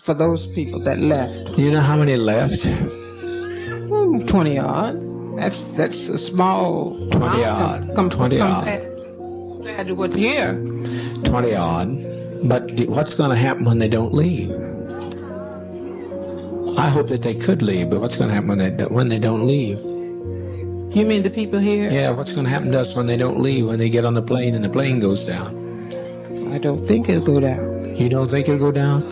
for those people that left. You know how many left? 20 odd. That's a small 20 odd. 20 odd. Compared to what's here. 20 odd. But what's going to happen when they don't leave? I hope that they could leave, but what's going to happen when they don't leave? You mean the people here? Yeah, what's going to happen to us when they don't leave, when they get on the plane and the plane goes down? I don't think it'll go down. You don't think it'll go down?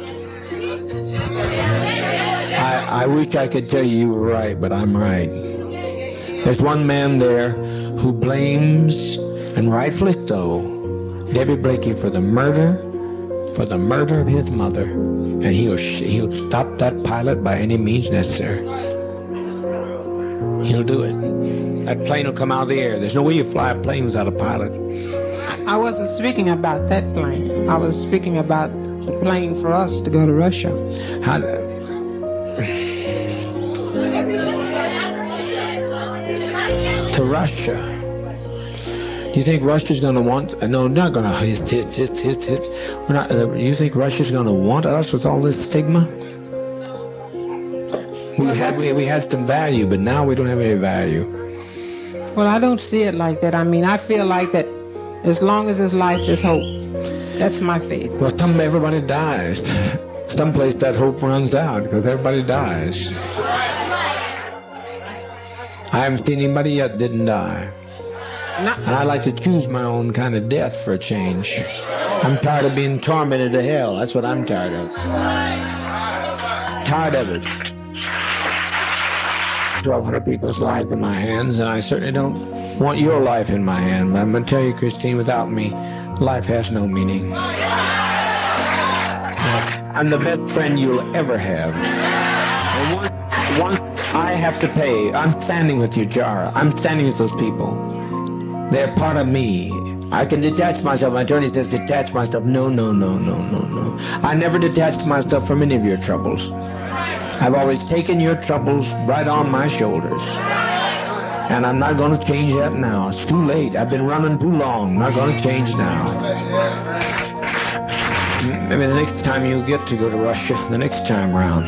I wish I could tell you were right, but I'm right. There's one man there who blames, and rightfully so, Debbie Blakey for the murder of his mother, and he'll stop that pilot by any means necessary. He'll do it. That plane will come out of the air. There's no way you fly a plane without a pilot. I wasn't speaking about that plane. I was speaking about the plane for us to go to Russia. To Russia. You think Russia's going to want? No, not going to. We're not. You think Russia's going to want us with all this stigma? We had some value, but now we don't have any value. Well, I don't see it like that. I mean, I feel like that as long as there's life, there's hope. That's my faith. Well, everybody dies. Someplace that hope runs out because everybody dies. I haven't seen anybody yet that didn't die. And I like to choose my own kind of death for a change. I'm tired of being tormented to hell. That's what I'm tired of. Tired of it. 1,200 people's lives in my hands, and I certainly don't want your life in my hand. But I'm going to tell you, Christine, without me, life has no meaning. I'm the best friend you'll ever have. And once I have to pay, I'm standing with you, Jara. I'm standing with those people. They're part of me. I can detach myself. My attorney says detach myself. No. I never detached myself from any of your troubles. I've always taken your troubles right on my shoulders. And I'm not going to change that now. It's too late. I've been running too long. I'm not going to change now. Maybe the next time you get to go to Russia, the next time around.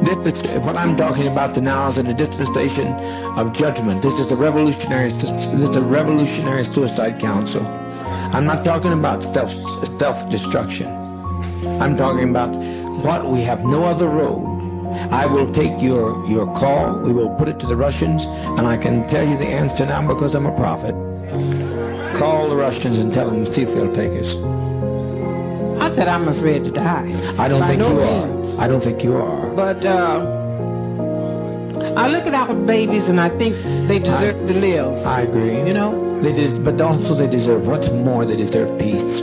This is what I'm talking about now is in the dispensation of judgment. This is the revolutionary suicide council. I'm not talking about self-destruction. I'm talking about what we have no other road. I will take your call. We will put it to the Russians, and I can tell you the answer now because I'm a prophet. Call the Russians and tell them to see if they'll take us. I said I'm afraid to die. I don't think you are. I don't think you are. But I look at our babies and I think they deserve to live. I agree. You know? But also they deserve, what's more, they deserve peace.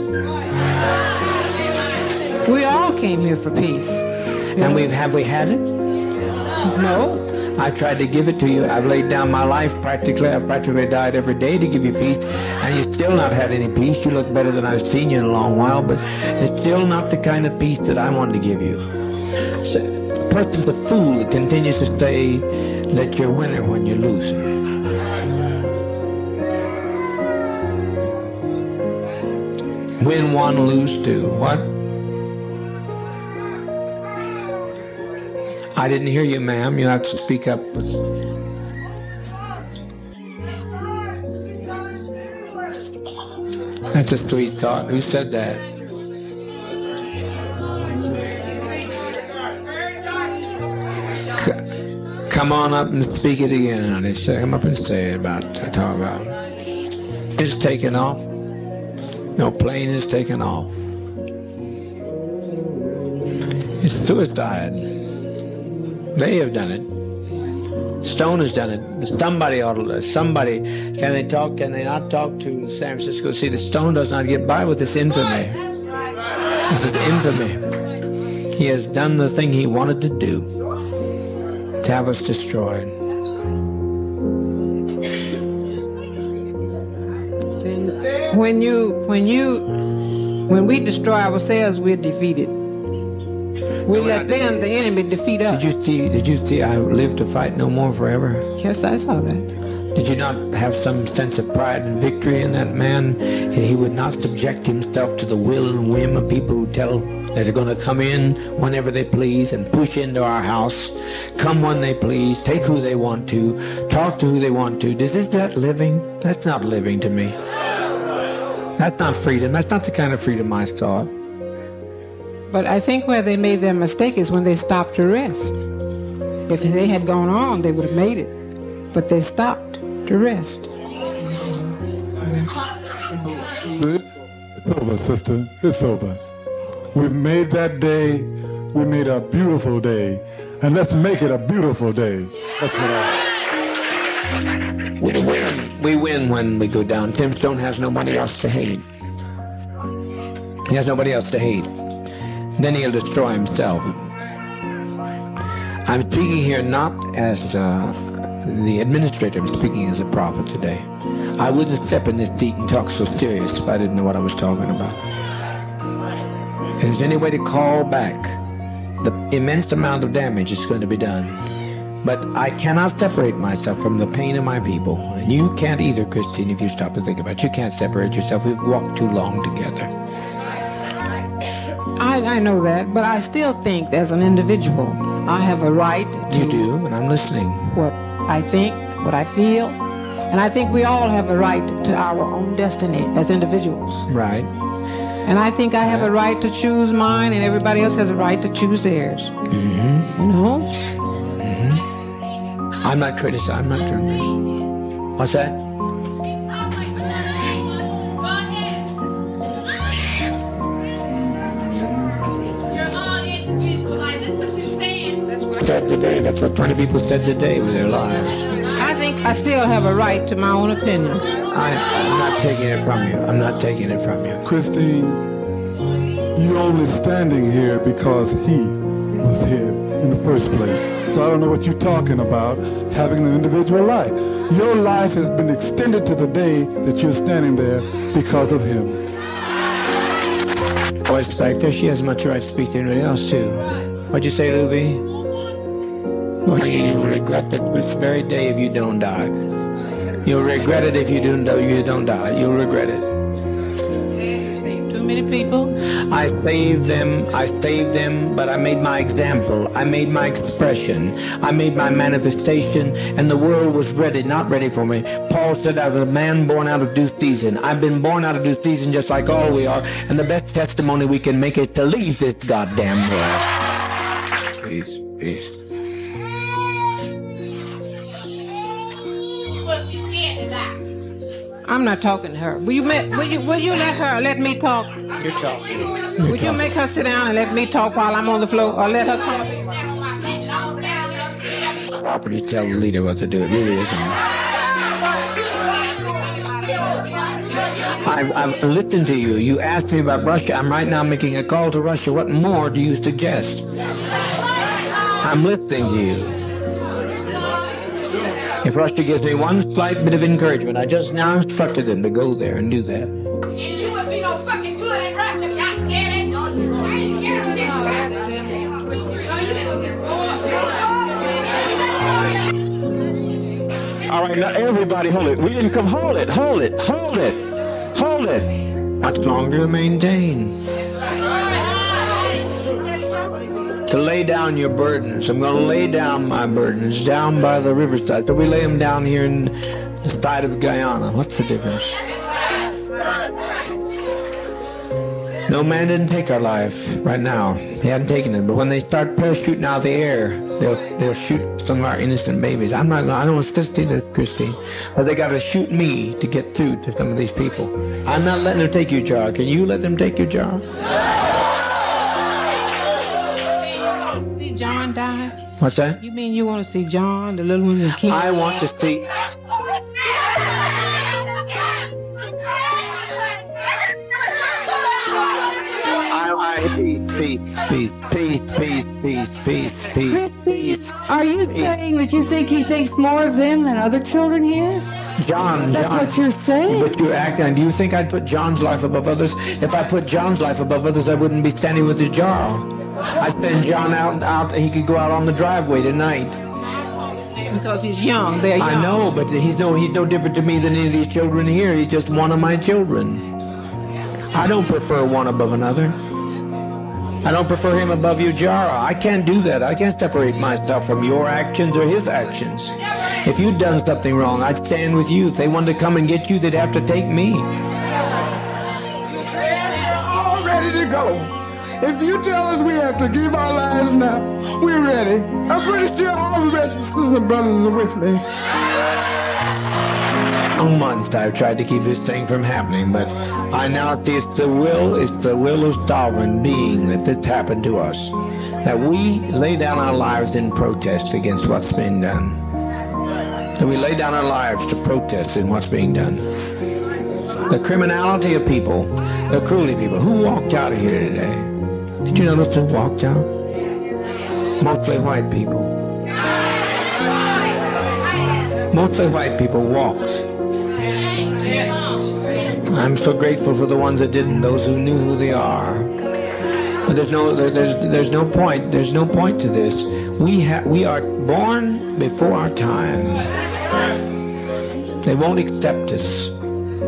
We all came here for peace. And have we had it? No. I tried to give it to you. I've laid down my life practically. I've practically died every day to give you peace. And you've still not had any peace. You look better than I've seen you in a long while, but it's still not the kind of peace that I wanted to give you. So, a person's a fool that continues to say that you're a winner when you're losing. Win one, lose two. What? I didn't hear you, ma'am. You have to speak up. That's a sweet thought. Who said that? Come on up and speak it again, honey. Come up and say it talk about. It's taken off. No plane is taken off. It's suicide. They have done it. Stone has done it. Somebody, can they not talk to San Francisco? See, the Stone does not get by with this infamy. This is infamy. He has done the thing he wanted to do, to have us destroyed. When we destroy ourselves, we're defeated. We let them, the enemy, defeat us. Did you see I live to fight no more forever? Yes, I saw that. Did you not have some sense of pride and victory in that man? He would not subject himself to the will and whim of people who tell that they're going to come in whenever they please and push into our house, come when they please, take who they want to, talk to who they want to. Is that living? That's not living to me. That's not freedom. That's not the kind of freedom I sought. But I think where they made their mistake is when they stopped to rest. If they had gone on, they would have made it. But they stopped to rest. It's over, sister. It's over. We've made that day. We made a beautiful day. And let's make it a beautiful day. That's what I... We win when we go down. Tim Stone has nobody else to hate. He has nobody else to hate. Then he'll destroy himself. I'm speaking here not as the administrator. I'm speaking as a prophet today. I wouldn't step in this seat and talk so serious if I didn't know what I was talking about. If there's any way to call back the immense amount of damage that's going to be done. But I cannot separate myself from the pain of my people. And you can't either, Christine, if you stop to think about it. You can't separate yourself. We've walked too long together. I know that, but I still think as an individual, I have a right to... You do, and I'm listening. What I think, what I feel, and I think we all have a right to our own destiny as individuals. Right. And I think I have a right to choose mine, and everybody else has a right to choose theirs. Mm-hmm. You know? Mm-hmm. I'm not criticizing. I'm not doing... What's that? Today. That's what 20 people said today with their lives. I think I still have a right to my own opinion. I'm not taking it from you. I'm not taking it from you. Christine, you're only standing here because he was here in the first place. So I don't know what you're talking about, having an individual life. Your life has been extended to the day that you're standing there because of him. Oh, it's like there. She has much right to speak to anybody else, too. What'd you say, Luby? You'll regret it this very day if you don't die. You'll regret it if you don't die. You'll regret it. Too many people? I saved them, but I made my example. I made my expression. I made my manifestation, and the world was not ready for me. Paul said I was a man born out of due season. I've been born out of due season just like all we are, and the best testimony we can make is to leave this goddamn world. Peace, peace. I'm not talking to her. Will you let me talk? You're talking. Would you make her sit down and let me talk while I'm on the floor, or let her talk? Property tell the leader what to do. It really isn't. I've listened to you. You asked me about Russia. I'm right now making a call to Russia. What more do you suggest? I'm listening to you. If Russia gives me one slight bit of encouragement, I just now instructed them to go there and do that. You must be no fucking good at Russia, goddammit! All right, now everybody hold it. We didn't come. Hold it. Much longer to maintain. To lay down your burdens. I'm going to lay down my burdens down by the riverside. So we lay them down here in the side of Guyana. What's the difference? No man didn't take our life right now. He hadn't taken it. But when they start parachuting out of the air, they'll shoot some of our innocent babies. I don't want to see this, Christine. But they got to shoot me to get through to some of these people. I'm not letting them take your jar. Can you let them take your jar? John died? What's that? You mean you want to see John, the little one, the king? I want to see... Chrissy, are you saying that you think he thinks more of them than other children here? John. That's what you're saying? But you're acting. Do you think I'd put John's life above others? If I put John's life above others, I wouldn't be standing with his jar. I'd send John out. He could go out on the driveway tonight. Because he's young. They're young. I know, but he's no different to me than any of these children here. He's just one of my children. I don't prefer one above another. I don't prefer him above you, Jara. I can't do that. I can't separate myself from your actions or his actions. If you'd done something wrong, I'd stand with you. If they wanted to come and get you, they'd have to take me. We're all ready to go. If you tell us we have to give our lives now, we're ready. I'm pretty sure all the rest of the sisters and brothers are with me. For months I've tried to keep this thing from happening, but I now see it's the will of sovereign being that this happened to us. That we lay down our lives in protest against what's being done. That we lay down our lives to protest in what's being done. The criminality of people, the cruelty of people. Who walked out of here today? Did you notice who walked out? Mostly white people. Mostly white people walked. I'm so grateful for the ones that didn't, those who knew who they are. But there's no point to this. We are born before our time. They won't accept us.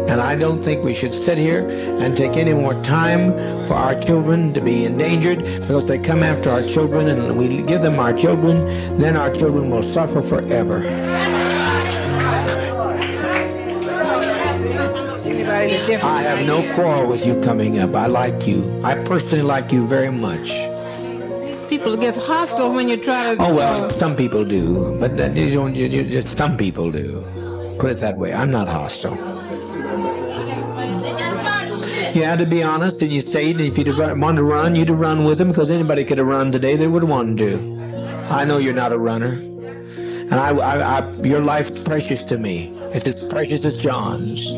And I don't think we should sit here and take any more time for our children to be endangered, because they come after our children and we give them our children, then our children will suffer forever. I have no quarrel with you coming up. I like you. I personally like you very much. People get hostile when you try to... Oh, well, some people do. But just some people do. Put it that way. I'm not hostile. You had to be honest, and you stayed, and if you wanted to run, you'd have run with them, because anybody could have run today. They would have wanted to. I know you're not a runner. And your life's precious to me. It's as precious as John's.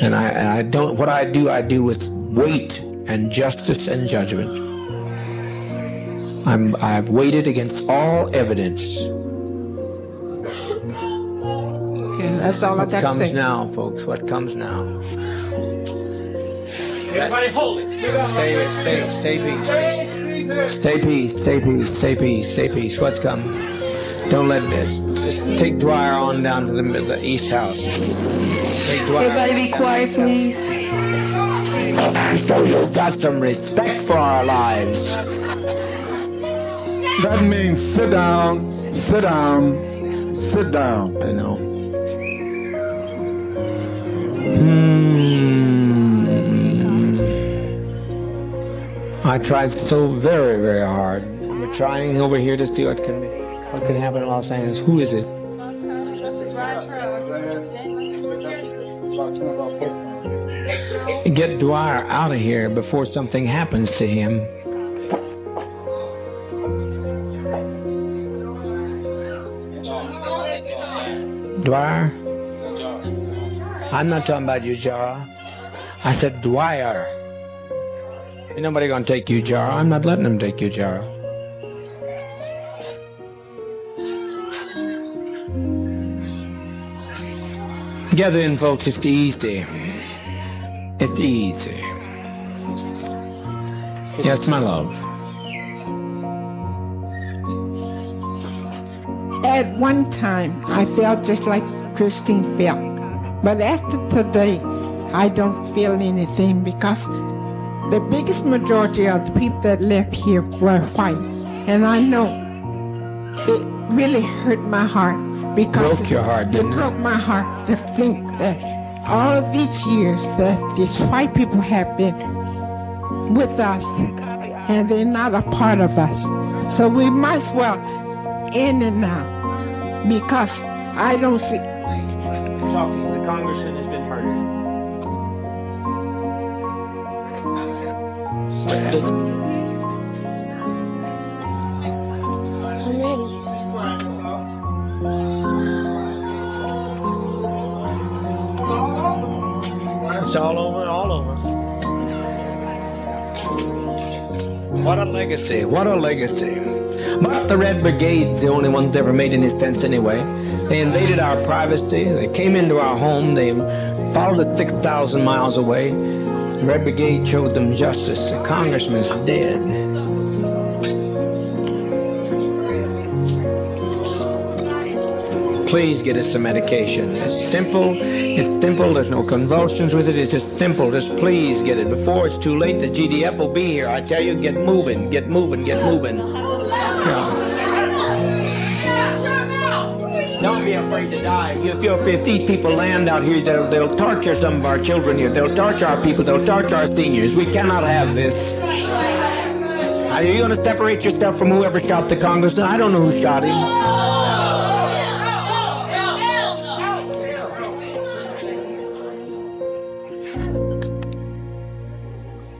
And I don't, what I do with weight and justice and judgment. I've weighted against all evidence. Okay, that's all I got to say. What comes now, folks? What comes now? Everybody hold it. Stay peace. Stay peace. Stay peace. Stay peace. Stay peace. What's come? Don't let this. Just take Dwyer on down to the east house. Take Dwyer. Everybody be quiet, please. So you've got some respect for our lives. That means sit down, sit down, sit down. I know. I tried so very, very hard. We're trying over here to see what can happen in Los Angeles. Who is it? Get Dwyer out of here before something happens to him. Dwyer? I'm not talking about you, Jara. I said Dwyer. Ain't nobody gonna take you, Jara. I'm not letting them take you, Jara. Gather in, folks. It's easy. It's easy. Yes, my love. At one time, I felt just like Christine felt. But after today, I don't feel anything, because the biggest majority of the people that left here were white. And I know it really hurt my heart, because Broke your heart, didn't it? It broke my heart to think that all of these years that these white people have been with us, and they're not a part of us. So we might as well end it now, because I don't see... The congressman has been murdered. It's all over, all over. What a legacy. What a legacy. But the Red Brigade's the only ones that ever made any sense anyway. They invaded our privacy. They came into our home. They followed us 6,000 miles away. The Red Brigade showed them justice. The congressman's dead. Please get us the medication. It's simple. It's simple. There's no convulsions with it. It's just simple. Just please get it before it's too late. The GDF will be here. I tell you, get moving, get moving, get moving. Yeah. Don't be afraid to die. If these people land out here, they'll torture some of our children here. They'll torture our people. They'll torture our seniors. We cannot have this. Are you going to separate yourself from whoever shot the congressman? I don't know who shot him.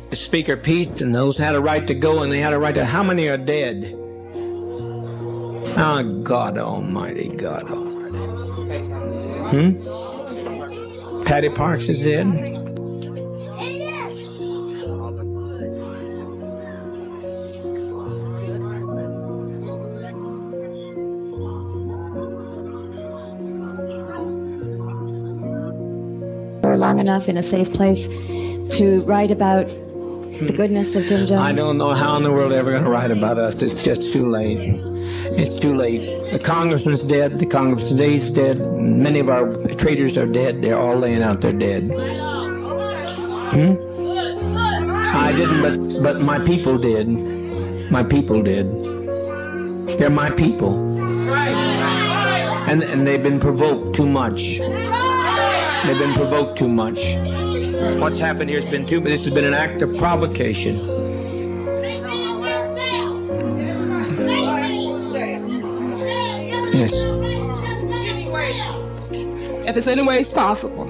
The speaker peaced, and those had a right to go, and they had a right to. How many are dead? Oh, God Almighty, God Almighty. Patty Parks is dead. Long enough in a safe place to write about the goodness of Jim Jones. I don't know how in the world they're ever going to write about us. It's just too late. It's too late. The congressman's dead. The Congress today's dead. Many of our traitors are dead. They're all laying out there dead. I didn't, but my people did. My people did. They're my people. And they've been provoked too much. They've been provoked too much. What's happened here has been too much. This has been an act of provocation. Yes. If it's any way possible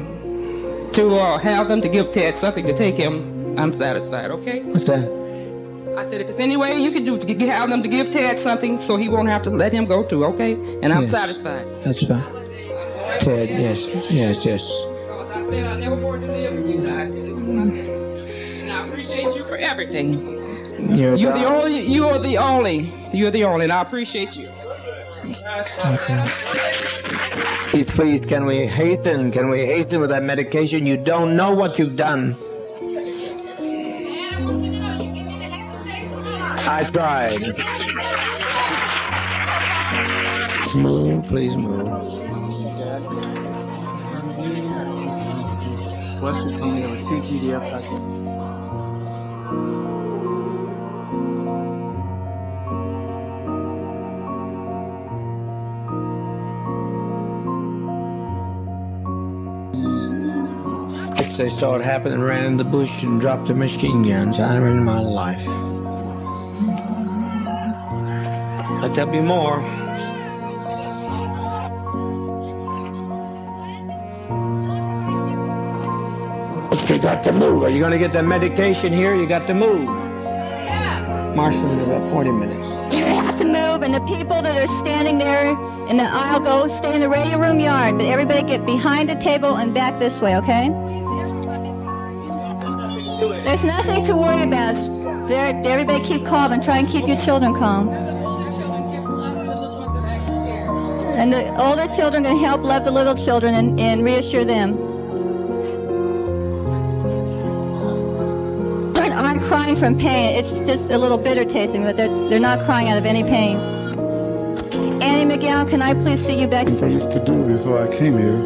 to have them to give Ted something to take him, I'm satisfied, okay? What's that? I said, if there's any way you can do to have them to give Ted something so he won't have to let him go too, okay? And I'm satisfied. That's fine. Ted, yes. Because I said I never wanted to live with you guys. And I appreciate you for everything. You're the only, and I appreciate you. Okay. Please, can we hasten with that medication? You don't know what you've done. I tried. Move, please move. Wesley told me there were 2 GDF packages. They saw it happen and ran in the bush and dropped their machine guns. I never in my life. But there'll be more. You got to move. Are you going to get the medication here? You got to move. Yeah. Marshall, in about 40 minutes. You have to move, and the people that are standing there in the aisle go stay in the radio room yard. But everybody get behind the table and back this way, okay? There's nothing to worry about. Everybody keep calm and try and keep your children calm. And the older children can help love the little children and reassure them. Children aren't crying from pain. It's just a little bitter tasting, but they're not crying out of any pain. Annie McGowan, can I please see you back? I used to do before I came here.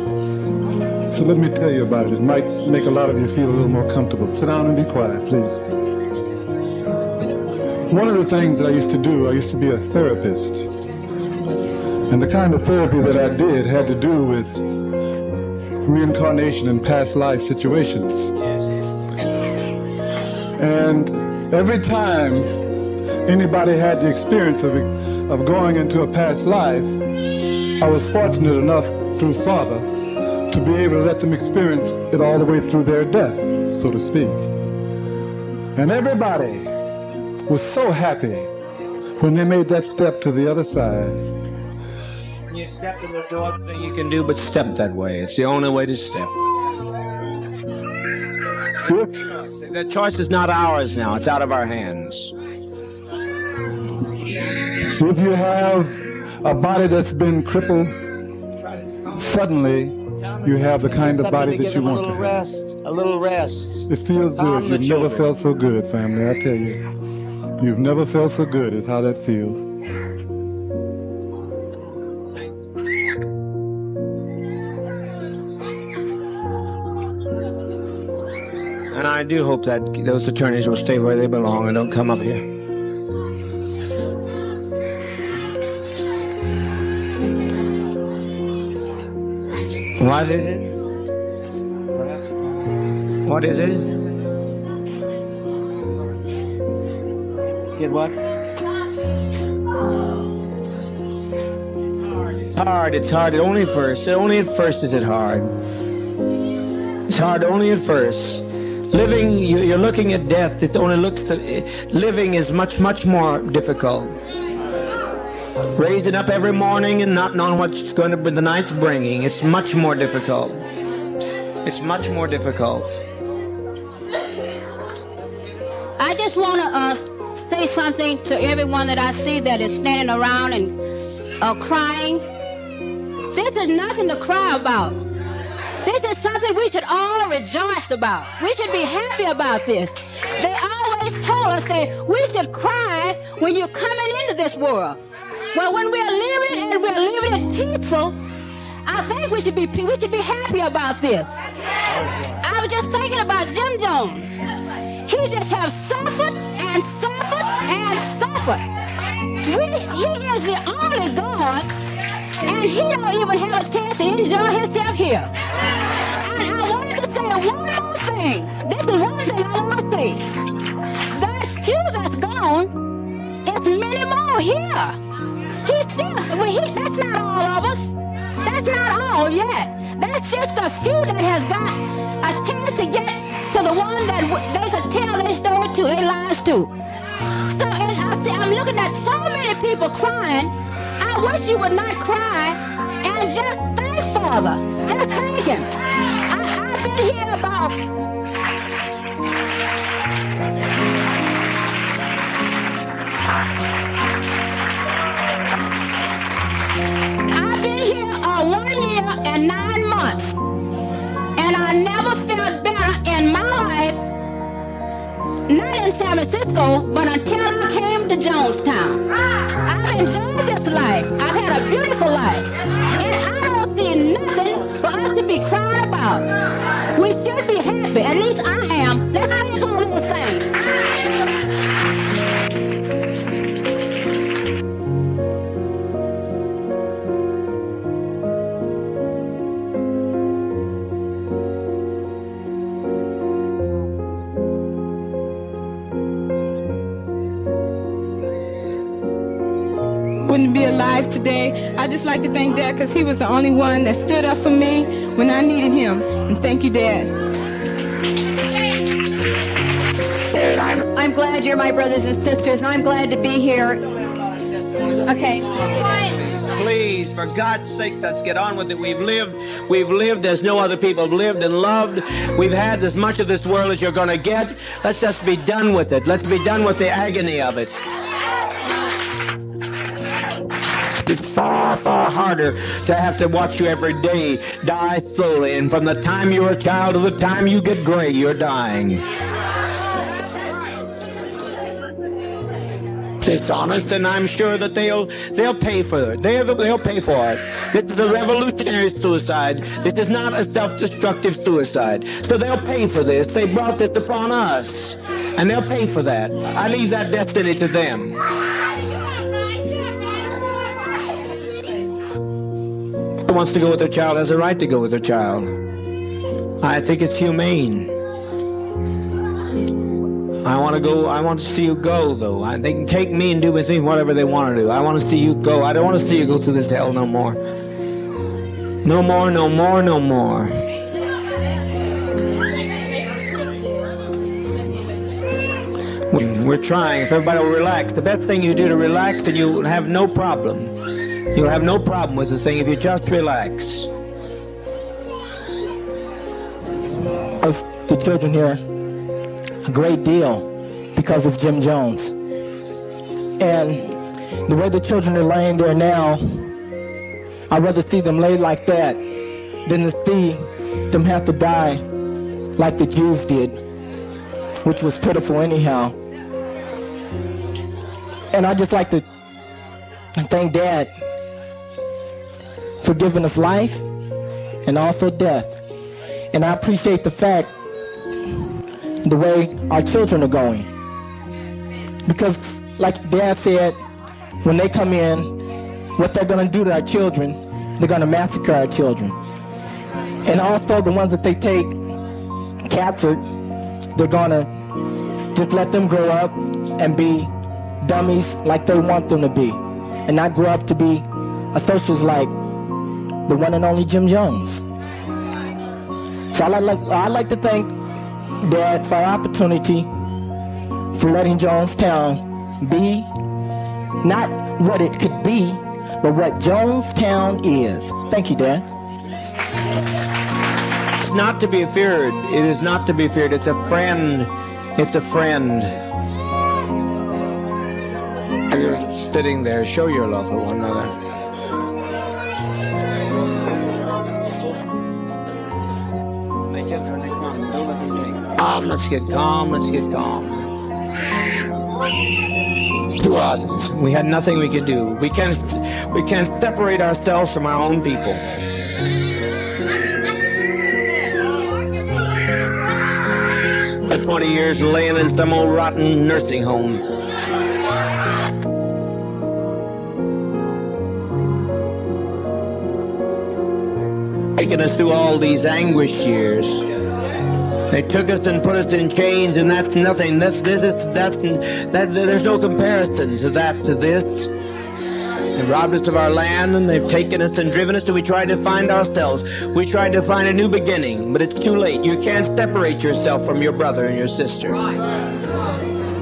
So let me tell you about it. It might make a lot of you feel a little more comfortable. Sit down and be quiet, please. One of the things that I used to do, I used to be a therapist. And the kind of therapy that I did had to do with reincarnation and past life situations. And every time anybody had the experience of going into a past life, I was fortunate enough through Father to be able to let them experience it all the way through their death, so to speak. And everybody was so happy when they made that step to the other side. You step and there's no other thing you can do but step that way. It's the only way to step. The choice is not ours now. It's out of our hands. If you have a body that's been crippled, suddenly you have the kind of body that you want to have. A little rest. It feels good. You've never felt so good, family, I tell you. You've never felt so good is how that feels. And I do hope that those attorneys will stay where they belong and don't come up here. What is it? What is it? Get what? It's hard. It's hard. Only at first. Only at first is it hard. It's hard only at first. Living, you're looking at death. It only looks. Living is much, much more difficult. Raising up every morning and not knowing what's going to be the night's bringing. It's much more difficult. It's much more difficult. I just want to say something to everyone that I see that is standing around and crying. This is nothing to cry about. This is something we should all rejoice about. We should be happy about this. They always told us that we should cry when you're coming into this world. Well, when we're living and we're living it peaceful, I think we should be happy about this. I was just thinking about Jim Jones. He just has suffered and suffered and suffered. He is the only God, and he don't even have a chance to enjoy himself here. And I wanted to say one more thing. This is one thing I want to say. That few that's gone, it's many more here. That's not all of us. That's not all yet. That's just a few that has got a chance to get to the one that they could tell their story to, their lives to. So I'm looking at so many people crying. I wish you would not cry and just thank Father. Just thank Him. I've been here about... I've been here 1 year and 9 months, and I never felt better in my life, not in San Francisco, but until I came to Jonestown. I've enjoyed this life. I've had a beautiful life, and I don't see nothing for us to be crying about. We should be happy. At least I am. Let's sing a little thing. Wouldn't be alive today. I just like to thank Dad because he was the only one that stood up for me when I needed him. And thank you, Dad. I'm glad you're my brothers and sisters, and I'm glad to be here. Okay. Please, for God's sakes, let's get on with it. We've lived as no other people have lived and loved. We've had as much of this world as you're going to get. Let's just be done with it. Let's be done with the agony of it. It's far, far harder to have to watch you every day die slowly. And from the time you're a child to the time you get gray, you're dying. It's honest, and I'm sure that they'll pay for it. They'll pay for it. This is a revolutionary suicide. This is not a self-destructive suicide. So they'll pay for this. They brought this upon us, and they'll pay for that. I leave that destiny to them. Who wants to go with their child has a right to go with their child. I think it's humane. I want to go. I want to see you go, though. They can take me and do with me whatever they want to do. I want to see you go. I don't want to see you go through this hell no more. No more, no more, no more. We're trying. If everybody will relax. The best thing you do to relax, and you'll have no problem. You'll have no problem with the thing if you just relax. Of the children here, a great deal because of Jim Jones. And the way the children are laying there now, I'd rather see them lay like that than to see them have to die like the Jews did, which was pitiful anyhow. And I'd just like to thank Dad for giving us life and also death. And I appreciate the fact the way our children are going. Because, like Dad said, when they come in, what they're going to do to our children, they're going to massacre our children. And also the ones that they take captured, they're going to just let them grow up and be dummies like they want them to be, and not grow up to be a socialist like the one and only Jim Jones. So I'd like to thank Dad for our opportunity for letting Jonestown be not what it could be, but what Jonestown is. Thank you, Dad. It's not to be feared. It is not to be feared. It's a friend. It's a friend. You're sitting there. Show your love for one another. Calm. Let's get calm. Let's get calm. To us, we had nothing we could do. We can't separate ourselves from our own people. For 20 years laying in some old rotten nursing home. Taking us through all these anguish years. They took us and put us in chains, and that's nothing. There's no comparison to that, to this. They robbed us of our land, and they've taken us and driven us, and we tried to find ourselves. We tried to find a new beginning, but it's too late. You can't separate yourself from your brother and your sister.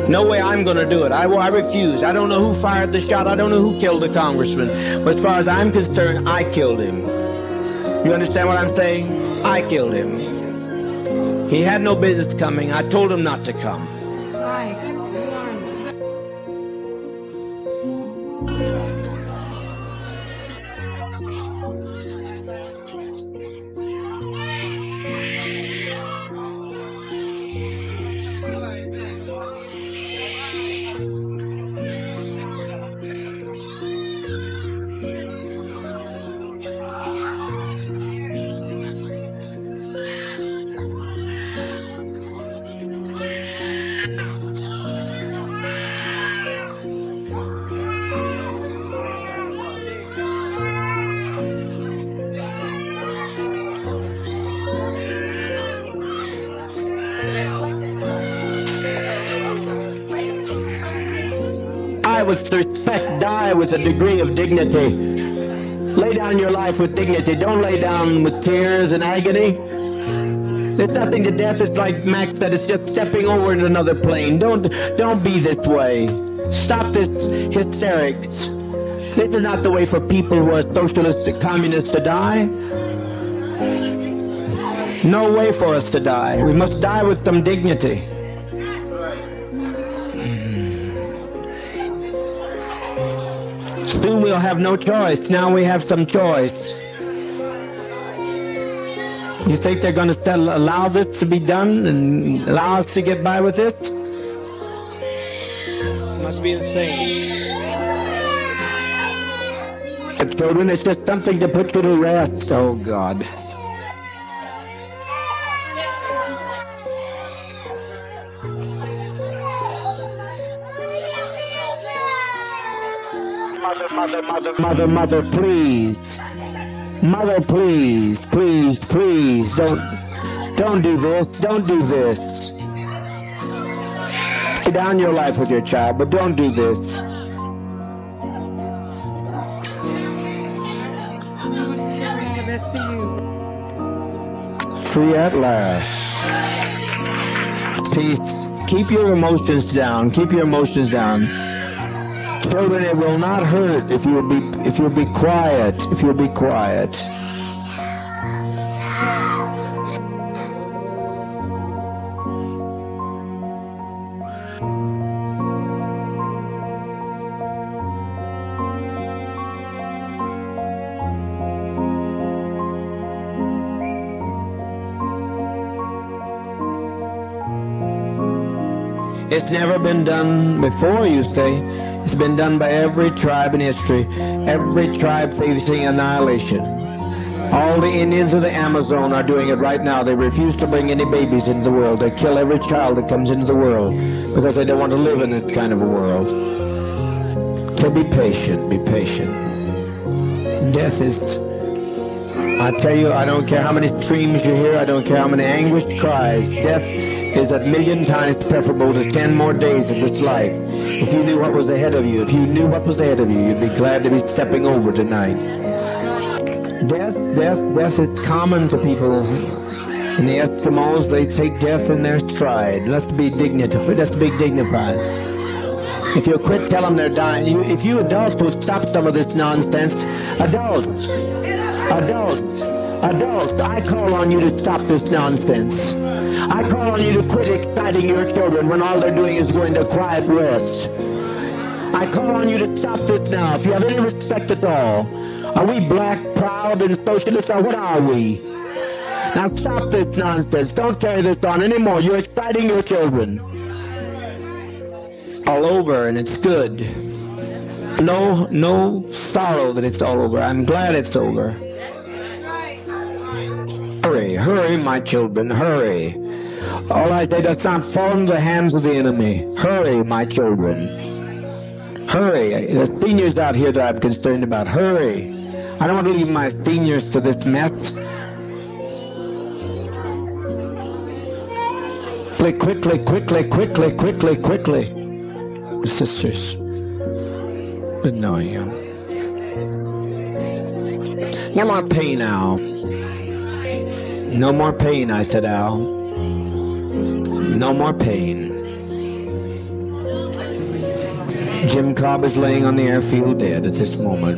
No way I'm going to do it. I refuse. I don't know who fired the shot. I don't know who killed the congressman. But as far as I'm concerned, I killed him. You understand what I'm saying? I killed him. He had no business coming. I told him not to come. Die with respect, die with a degree of dignity. Lay down your life with dignity. Don't lay down with tears and agony. There's nothing to death. It's like Max said, it's just stepping over into another plane. Don't be this way. Stop this hysterics. This is not the way for people who are socialists and communists to die. No way for us to die. We must die with some dignity. Soon we'll have no choice. Now we have some choice. You think they're going to allow this to be done and allow us to get by with it? Must be insane. Children, it's just something to put you to rest. Oh, God. Mother, please. Mother, please, please, please, don't do this, don't do this. Lay down your life with your child, but don't do this. Free at last. Peace. Keep your emotions down, keep your emotions down. Children, it will not hurt if you'll be quiet. If you'll be quiet. It's never been done before, you say. It's been done by every tribe in history. Every tribe facing annihilation. All the Indians of the Amazon are doing it right now. They refuse to bring any babies into the world. They kill every child that comes into the world because they don't want to live in this kind of a world. So be patient, be patient. Death is, I tell you, I don't care how many screams you hear, I don't care how many anguished cries. Death is a million times preferable to 10 more days of this life. If you knew what was ahead of you, you'd be glad to be stepping over tonight. Death is common to people. In the Eskimos, they take death in their stride. Let's be dignified. If you quit, tell them they're dying. If you adults would stop some of this nonsense, adults, I call on you to stop this nonsense. I call on you to quit exciting your children when all they're doing is going to quiet rest. I call on you to stop this now. If you have any respect at all, are we black, proud, and socialist, or what are we? Now stop this nonsense. Don't carry this on anymore. You're exciting your children. All over, and it's good. No sorrow that it's all over. I'm glad it's over. Hurry, my children, hurry. All I say, does not fall into the hands of the enemy. Hurry, my children. Hurry. The seniors out here that I'm concerned about. Hurry. I don't want to leave my seniors to this mess. Quickly. Sisters, good knowing you. No more pain, Al. No more pain, I said, Al. No more pain. Jim Cobb is laying on the airfield dead at this moment.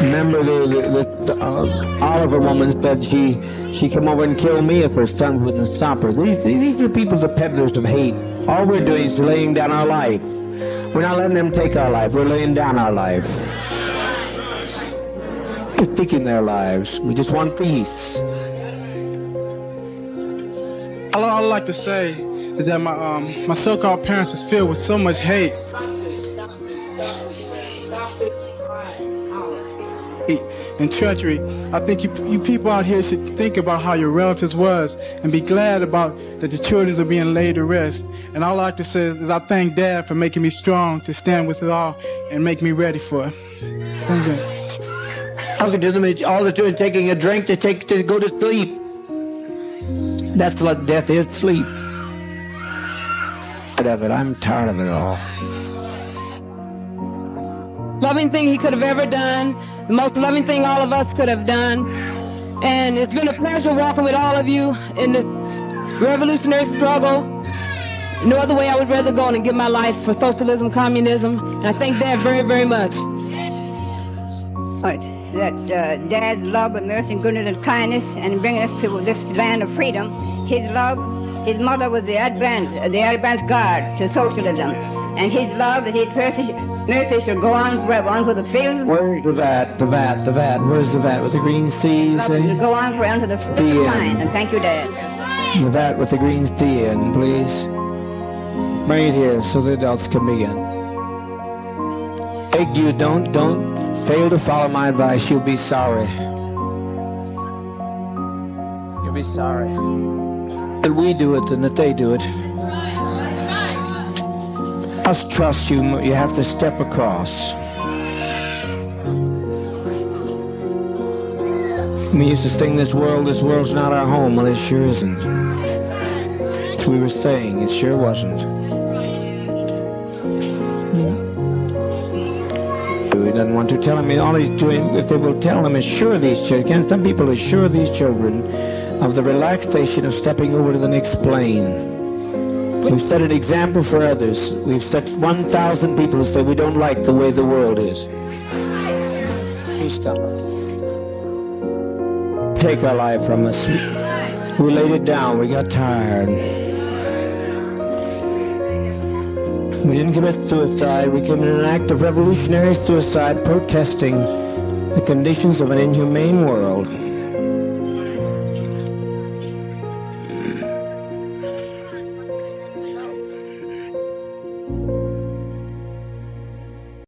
Remember the Oliver woman said she come over and kill me if her sons wouldn't stop her. These are people, the peddlers of hate. All we're doing is laying down our life. We're not letting them take our life. We're laying down our life. Just taking their lives. We just want peace. All I'd like to say is that my so-called parents was filled with so much hate. And treachery. I think you people out here should think about how your relatives was and be glad about that the children are being laid to rest. And all I like to say is I thank Dad for making me strong to stand with it all and make me ready for it. Okay. All they're doing is taking a drink to go to sleep. That's what death is, sleep. I'm tired of it all. Loving thing he could have ever done, the most loving thing all of us could have done. And it's been a pleasure walking with all of you in this revolutionary struggle. No other way I would rather go than give my life for socialism, communism, and I thank Dad very, very much. That Dad's love and mercy and goodness and kindness and bringing us to this land of freedom. His love, his mother was the advance guard to socialism. And his love that his mercy should go on forever, on to the fields. Where's the vat? Where's the vat with the green sea? Go on forever to the pine. And thank you, Dad. The vat with the green sea in, please. Bring it here so the adults can begin. Beg you, don't fail to follow my advice. You'll be sorry. You'll be sorry. That we do it than that they do it. Just trust you have to step across. We used to sing this world's not our home. Well, it sure isn't. As we were saying, it sure wasn't. He doesn't want to tell me all he's doing. If they will tell him, assure these children. Some people assure these children of the relaxation of stepping over to the next plane. We've set an example for others. We've set 1,000 people who say we don't like the way the world is. You stop. Take our life from us. We laid it down. We got tired. We didn't commit suicide. We committed an act of revolutionary suicide protesting the conditions of an inhumane world.